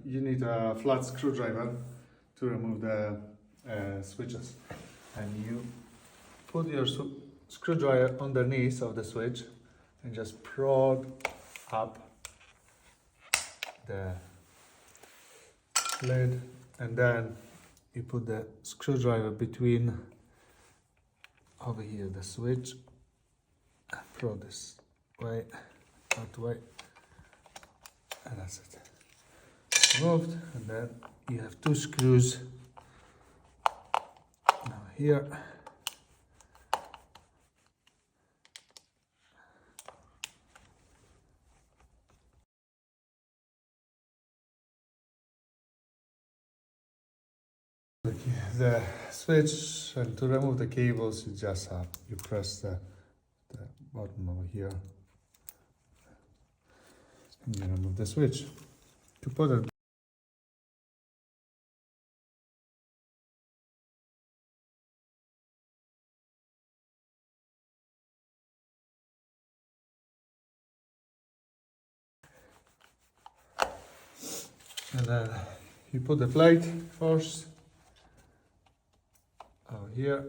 you need a flat screwdriver to remove the switches, and you put your screwdriver underneath of the switch and just prod up the lid, and then you put the screwdriver between over here the switch and prod this way, that way, and that's it. Removed, and then you have two screws now here. The switch, and to remove the cables, you just you press the button over here, and you remove the switch. To put it and then you put the plate first over here,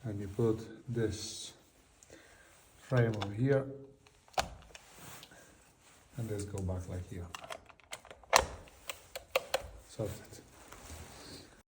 and you put this frame over here, and this go back like here. Sorted.